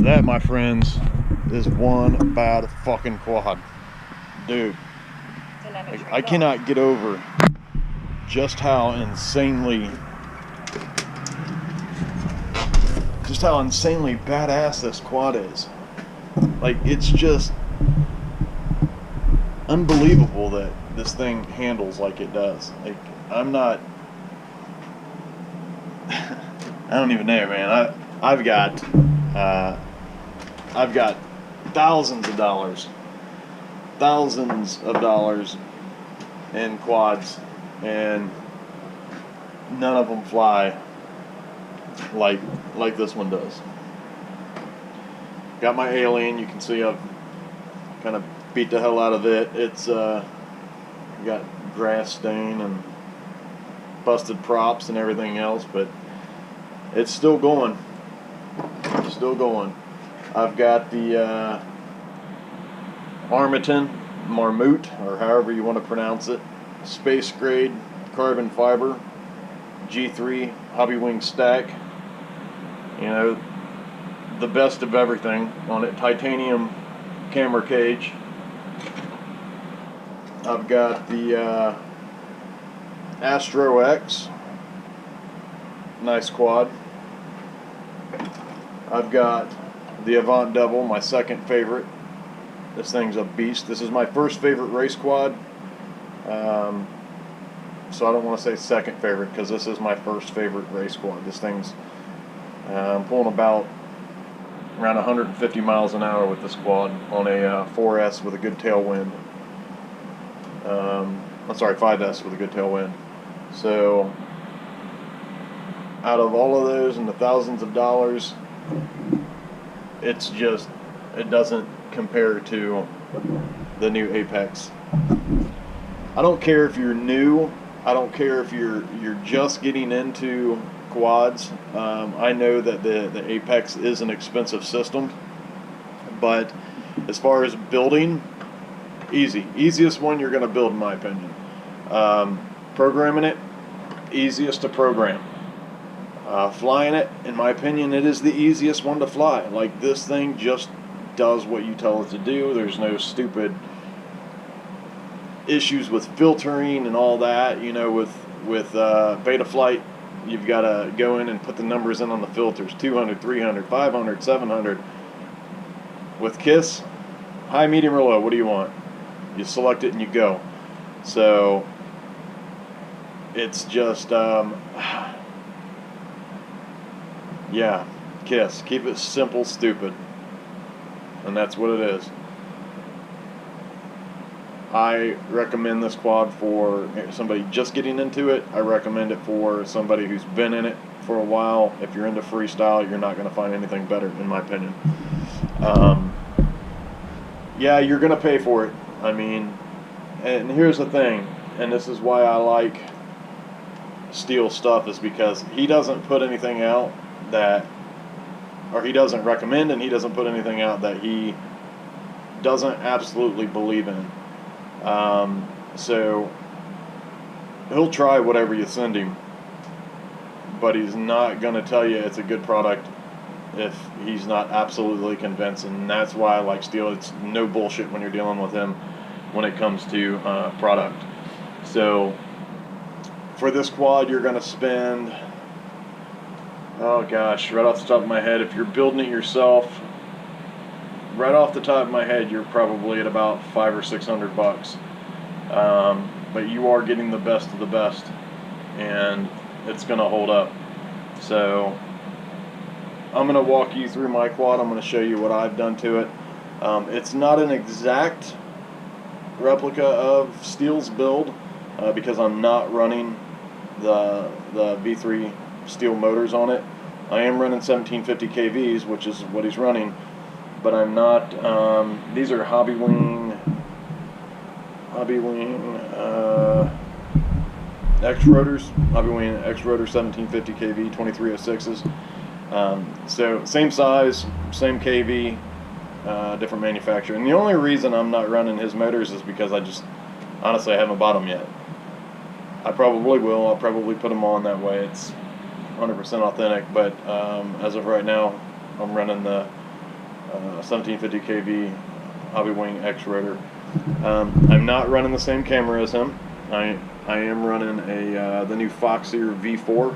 That, my friends, is one bad fucking quad. Dude, I cannot get over just how insanely badass this quad is. Like, it's just unbelievable that this thing handles like it does. Like, I'm not I don't even know, man. I've got thousands of dollars in quads, and none of them fly like this one does. Got my Alien. You can see I've kind of beat the hell out of it. It's got grass stain and busted props and everything else, but it's still going. It's still going. I've got the Marmot, or however you want to pronounce it, space grade carbon fiber G3 hobby wing stack. You know, the best of everything on it. Titanium camera cage. I've got the Astro X, nice quad. I've got the Avant Devil, my second favorite. This thing's a beast. This is my first favorite race quad. So I don't want to say second favorite, because this is my first favorite race quad. This thing's, I'm pulling about around 150 miles an hour with this quad on a 4S with a good tailwind. I'm sorry, 5S with a good tailwind. So out of all of those and the thousands of dollars, it's just, it doesn't compare to the new Apex. I don't care if you're new. I don't care if you're just getting into quads. I know that the Apex is an expensive system, but as far as building, easiest one you're going to build, in my opinion. Programming it, easiest to program. Flying it, in my opinion, it is the easiest one to fly. Like, this thing just does what you tell it to do. There's no stupid issues with filtering and all that. You know, with Betaflight, you've got to go in and put the numbers in on the filters: 200, 300, 500, 700. With KISS, high, medium, or low, what do you want? You select it and you go. So it's just yeah, KISS. Keep it simple, stupid. And that's what it is. I recommend this quad for somebody just getting into it. I recommend it for somebody who's been in it for a while. If you're into freestyle, you're not going to find anything better, in my opinion. Yeah, you're going to pay for it. I mean, and here's the thing, and this is why I like Steele stuff, is because he doesn't put anything out that, or he doesn't recommend, and he doesn't put anything out that he doesn't absolutely believe in. So he'll try whatever you send him, but he's not going to tell you it's a good product if he's not absolutely convinced. And that's why I like Steele. It's no bullshit when you're dealing with him when it comes to product. So for this quad, you're going to spend, oh gosh, right off the top of my head, if you're building it yourself, right off the top of my head, you're probably at about $500 or $600. But you are getting the best of the best, and it's going to hold up. So I'm going to walk you through my quad. I'm going to show you what I've done to it. It's not an exact replica of Steele's build, because I'm not running the V3 Steele motors on it. I am running 1750 kVs, which is what he's running, but I'm not. These are Hobby Wing X rotors, Hobby Wing X rotor 1750 kV 2306s. So same size, same kV, different manufacturer. And the only reason I'm not running his motors is because I just honestly I haven't bought them yet. I probably will. I'll probably put them on that way. It's 100% authentic, but as of right now, I'm running the 1750 kV Hobby Wing X rotor. I'm not running the same camera as him. I am running the new Foxeer V4.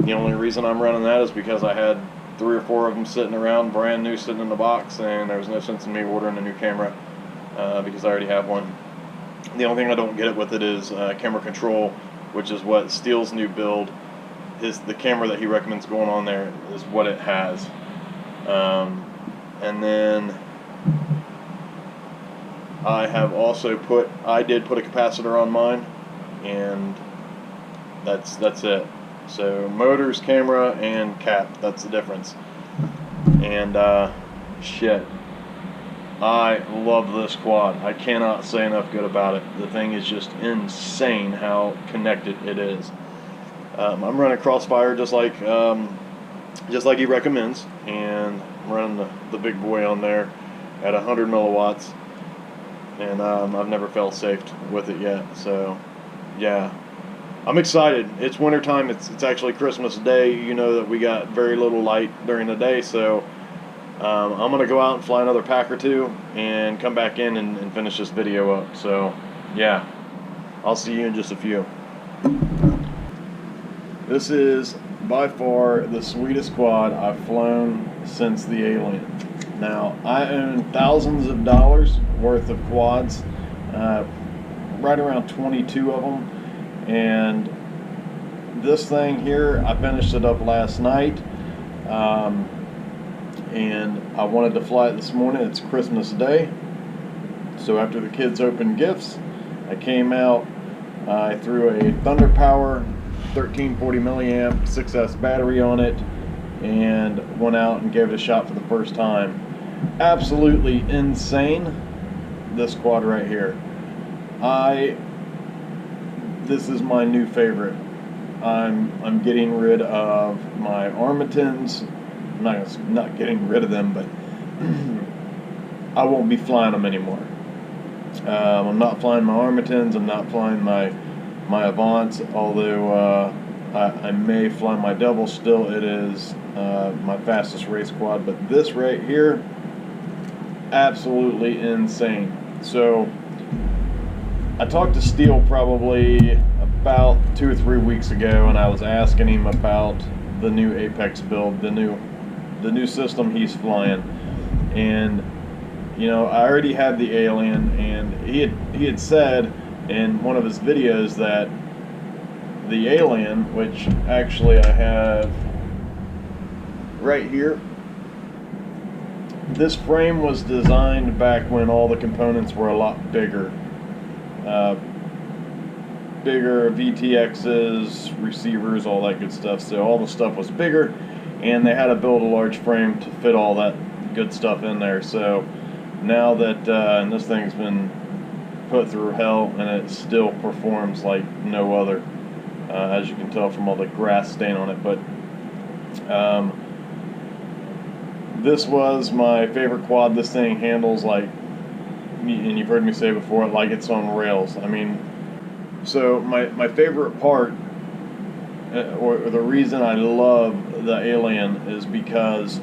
The only reason I'm running that is because I had 3 or 4 of them sitting around, brand new, sitting in the box, and there was no sense in me ordering a new camera because I already have one. The only thing I don't get it with it is camera control, which is what Steele's new build is. The camera that he recommends going on there is what it has. And then I have also I did put a capacitor on mine, and that's it. So motors, camera, and cap, that's the difference. And shit, I love this quad. I cannot say enough good about it. The thing is just insane how connected it is. I'm running Crossfire just like he recommends, and I'm running the big boy on there at 100 milliwatts, and I've never fail safed with it yet. So yeah, I'm excited. It's wintertime. It's actually Christmas Day. You know that we got very little light during the day, so I'm going to go out and fly another pack or two and come back in and finish this video up. So yeah, I'll see you in just a few. This is by far the sweetest quad I've flown since the Alien. Now, I own thousands of dollars worth of quads, right around 22 of them, and this thing here, I finished it up last night, and I wanted to fly it this morning. It's Christmas Day, so after the kids opened gifts, I came out, I threw a Thunder Power 1340 milliamp 6S battery on it, and went out and gave it a shot for the first time. Absolutely insane, this quad right here. This is my new favorite. I'm getting rid of my Armatons. I'm not getting rid of them, but I won't be flying them anymore. I'm not flying my Armatons. I'm not flying my Avants, although I may fly my Devil still. It is my fastest race quad, but this right here, absolutely insane. So I talked to Steele probably about 2 or 3 weeks ago, and I was asking him about the new Apex build, the new system he's flying. And you know, I already had the Alien, and he had said in one of his videos that the Alien, which actually I have right here, this frame was designed back when all the components were a lot bigger. Bigger VTXs, receivers, all that good stuff. So all the stuff was bigger, and they had to build a large frame to fit all that good stuff in there. So now that and this thing's been put through hell, and it still performs like no other, as you can tell from all the grass stain on it. But this was my favorite quad. This thing handles like, and you've heard me say before, like it's on rails. I mean, so my favorite part, or the reason I love the Alien, is because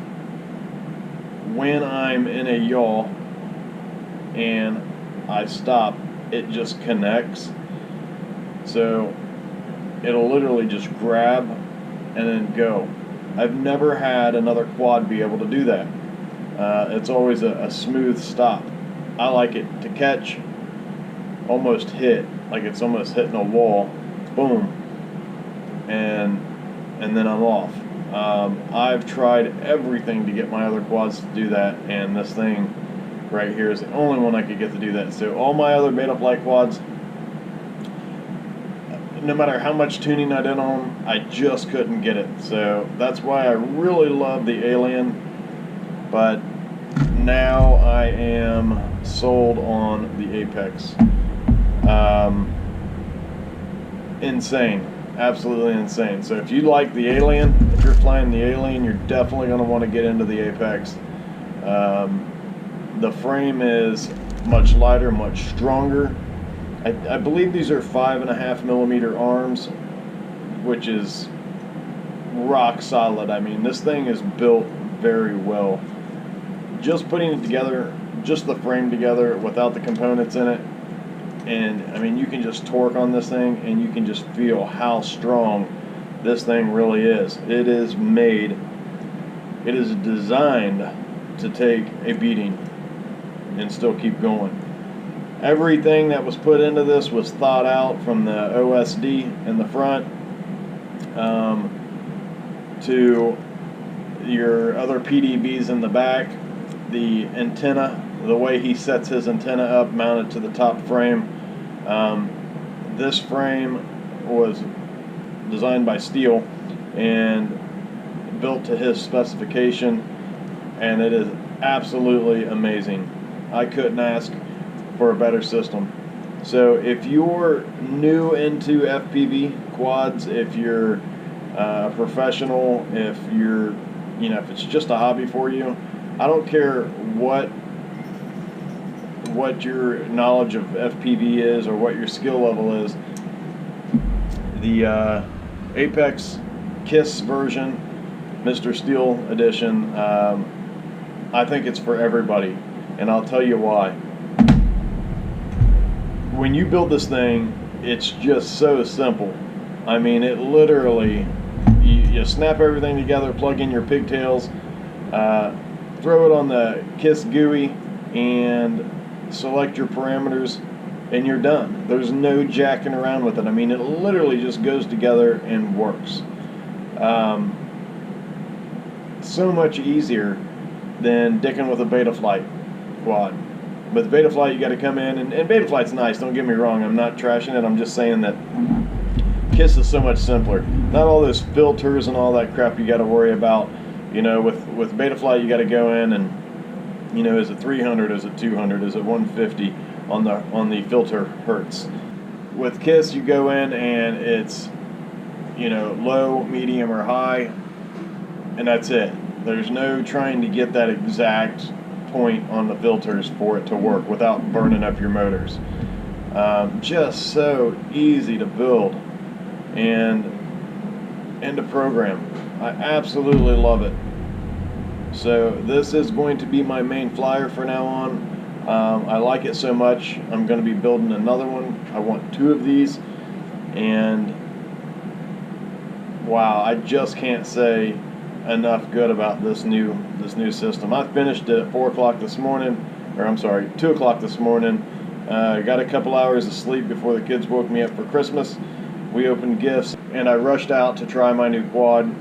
when I'm in a yaw and I stop, it just connects. So it'll literally just grab and then go. I've never had another quad be able to do that. It's always a smooth stop. I like it to catch, almost hit, like it's almost hitting a wall, boom, and then I'm off. I've tried everything to get my other quads to do that, and this thing right here is the only one I could get to do that. So all my other beta flight quads, no matter how much tuning I did on them, I just couldn't get it. So that's why I really love the Alien, but now I am sold on the Apex. Insane, absolutely insane. So if you like the Alien, if you're flying the Alien, you're definitely going to want to get into the Apex. The frame is much lighter, much stronger. I believe these are 5.5 millimeter arms, which is rock solid. I mean, this thing is built very well. just putting it together, just the frame together without the components in it, and I mean, you can just torque on this thing and you can just feel how strong this thing really is. It is designed to take a beating and still keep going. Everything that was put into this was thought out, from the OSD in the front to your other PDBs in the back, the antenna, the way he sets his antenna up mounted to the top frame. This frame was designed by Steele and built to his specification, and it is absolutely amazing. I couldn't ask for a better system. So if you're new into FPV quads, if you're a professional, if you're, if it's just a hobby for you, I don't care what your knowledge of FPV is or what your skill level is. The Apex KISS version, Mr. Steele edition, I think it's for everybody, and I'll tell you why. When you build this thing, it's just so simple. I mean, it literally, you snap everything together, plug in your pigtails, throw it on the KISS GUI, and select your parameters, and you're done. There's no jacking around with it. I mean, it literally just goes together and works. So much easier than dicking with a Betaflight quad. With Betaflight, you got to come in, and Betaflight's nice, don't get me wrong, I'm not trashing it, I'm just saying that KISS is so much simpler. Not all those filters and all that crap you got to worry about. With Betaflight, you got to go in and, is it 300, is it 200, is it 150 on the filter hertz. With KISS, you go in and it's, low, medium, or high, and that's it. There's no trying to get that exact point on the filters for it to work without burning up your motors. Just so easy to build and to program. I absolutely love it. So this is going to be my main flyer for now on. I like it so much, I'm going to be building another one. I want 2 of these, and wow, I just can't say enough good about this new system. I finished it at 4 o'clock this morning, or I'm sorry, 2 o'clock this morning. Got a couple hours of sleep before the kids woke me up for Christmas. We opened gifts, and I rushed out to try my new quad,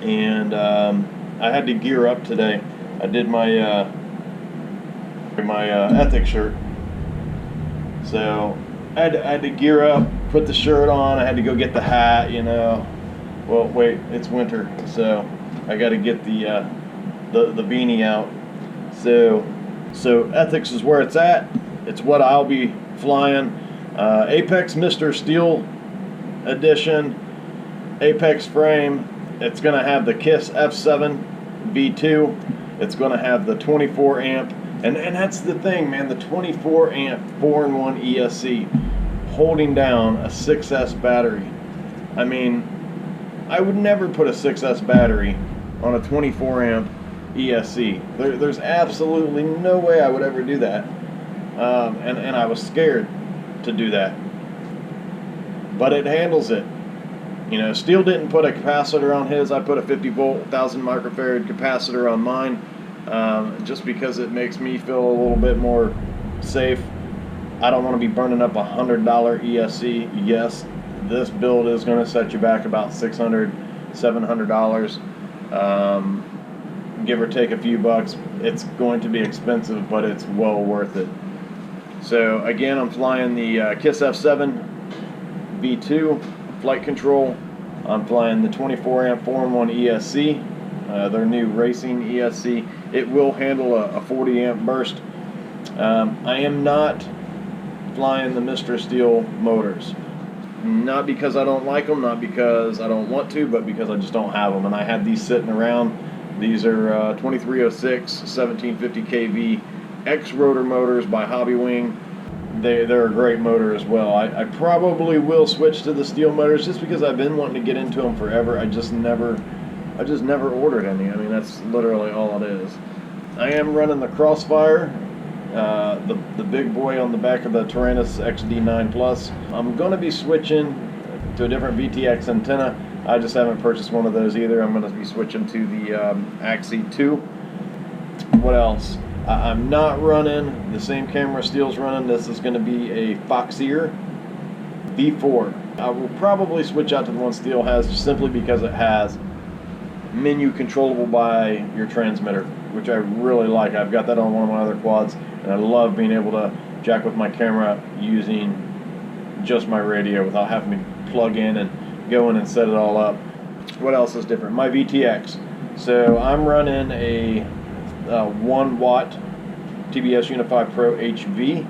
and I had to gear up today. I did my ethics shirt, so I had to gear up, put the shirt on. I had to go get the hat. Well, wait, it's winter, so I got to get the beanie out. So ethics is where it's at. It's what I'll be flying. Apex Mr. Steele edition, Apex frame. It's going to have the KISS F7 V2. It's going to have the 24 amp, and that's the thing, man. The 24 amp 4-in-1 ESC holding down a 6S battery. I mean, I would never put a 6S battery on a 24 amp ESC. There's absolutely no way I would ever do that. And I was scared to do that. But it handles it. Steele didn't put a capacitor on his. I put a 50 volt, 1000 microfarad capacitor on mine, just because it makes me feel a little bit more safe. I don't want to be burning up $100 ESC. Yes, this build is going to set you back about $600, $700, give or take a few bucks. It's going to be expensive, but it's well worth it. So again, I'm flying the KISS F7 V2 flight control. I'm flying the 24 amp 4-in-1 ESC, their new racing ESC. It will handle a 40 amp burst. I am not flying the Mr. Steele motors. Not because I don't like them, not because I don't want to, but because I just don't have them. And I have these sitting around. These are 2306 1750 kV X rotor motors by Hobbywing. They're a great motor as well. I probably will switch to the Steele motors just because I've been wanting to get into them forever. I just never ordered any. I mean, that's literally all it is. I am running the Crossfire, the big boy on the back of the Taranis XD9 Plus. I'm going to be switching to a different VTX antenna. I just haven't purchased one of those either. I'm going to be switching to the AXII 2. What else? I'm not running the same camera Steele's running. This is going to be a Foxeer V4. I will probably switch out to the one Steele has just simply because it has menu controllable by your transmitter, which I really like. I've got that on one of my other quads, and I love being able to jack with my camera using just my radio without having to plug in and go in and set it all up. What else is different? My VTX. So I'm running a 1 watt TBS Unify Pro HV,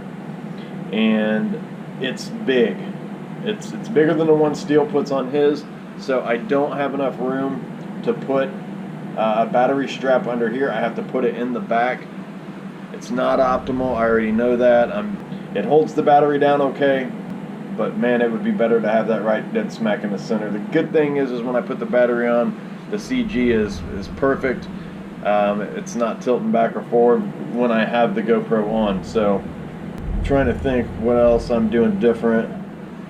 and it's big. It's bigger than the one Steele puts on his, so I don't have enough room to put a battery strap under here. I have to put it in the back. It's not optimal, I already know that. It holds the battery down okay, but man, it would be better to have that right dead smack in the center. The good thing is when I put the battery on, the CG is perfect. It's not tilting back or forward when I have the GoPro on. So I'm trying to think what else I'm doing different.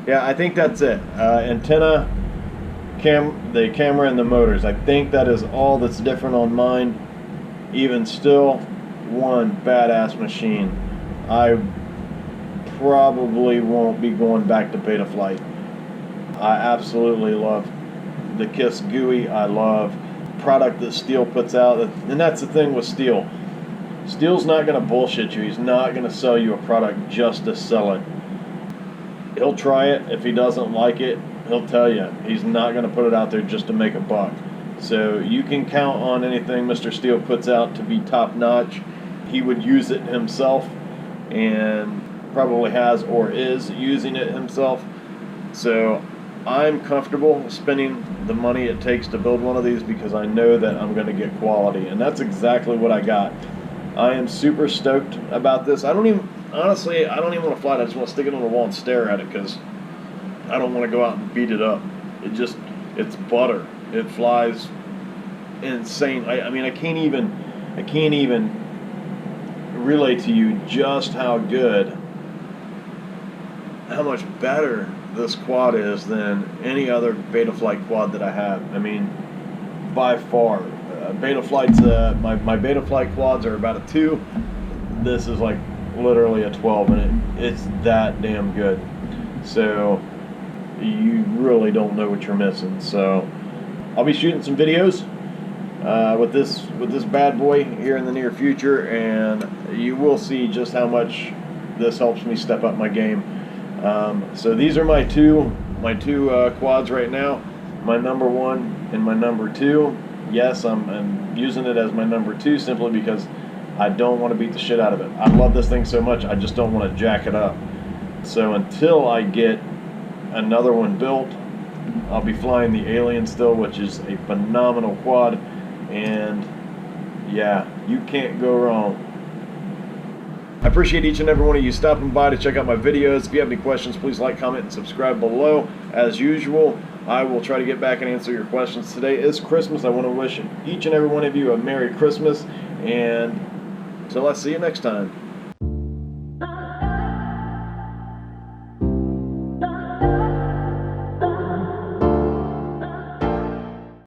Yeah, I think that's it. Antenna, the camera, and the motors. I think that is all that's different on mine. Even still, one badass machine. I probably won't be going back to Betaflight. I absolutely love the KISS GUI. I love product that Steele puts out, and that's the thing with Steele. Steele's not going to bullshit you. He's not going to sell you a product just to sell it. He'll try it. If he doesn't like it, he'll tell you. He's not going to put it out there just to make a buck. So you can count on anything Mr. Steele puts out to be top notch. He would use it himself, and probably has or is using it himself. So I'm comfortable spending the money it takes to build one of these because I know that I'm going to get quality, and that's exactly what I got. I am super stoked about this. Honestly, I don't even want to fly it. I just want to stick it on the wall and stare at it because I don't want to go out and beat it up. It's butter. It flies insane. I mean, I can't even relay to you just how much better this quad is than any other Betaflight quad that I have. I mean, by far. Betaflight's my Betaflight quads are about a 2. This is like literally a 12, and it's that damn good. So you really don't know what you're missing. So I'll be shooting some videos with this bad boy here in the near future, and you will see just how much this helps me step up my game. So these are my two quads right now, my number 1 and my number 2. Yes, I'm using it as my number 2 simply because I don't want to beat the shit out of it. I love this thing so much, I just don't want to jack it up. So until I get another one built, I'll be flying the Alien still, which is a phenomenal quad, and yeah, you can't go wrong. I appreciate each and every one of you stopping by to check out my videos. If you have any questions, please like, comment, and subscribe below. As usual, I will try to get back and answer your questions. Today is Christmas. I want to wish each and every one of you a Merry Christmas, and so let's see you next time.